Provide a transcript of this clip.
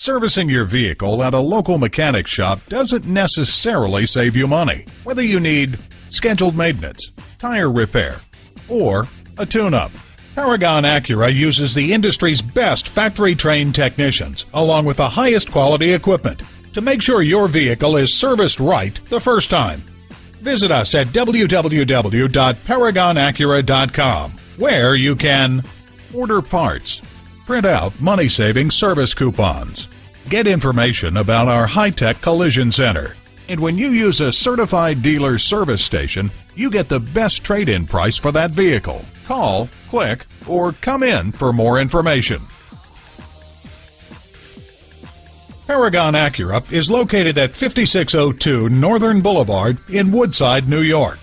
Servicing your vehicle at a local mechanic shop doesn't necessarily save you money. Whether you need scheduled maintenance, tire repair, or a tune-up, Paragon Acura uses the industry's best factory-trained technicians along with the highest quality equipment to make sure your vehicle is serviced right the first time. Visit us at www.paragonacura.com, where you can order parts, print out money-saving service coupons, get information about our high-tech collision center, and when you use a certified dealer service station, you get the best trade-in price for that vehicle. Call, click, or come in for more information. Paragon Acura is located at 5602 Northern Boulevard in Woodside, New York.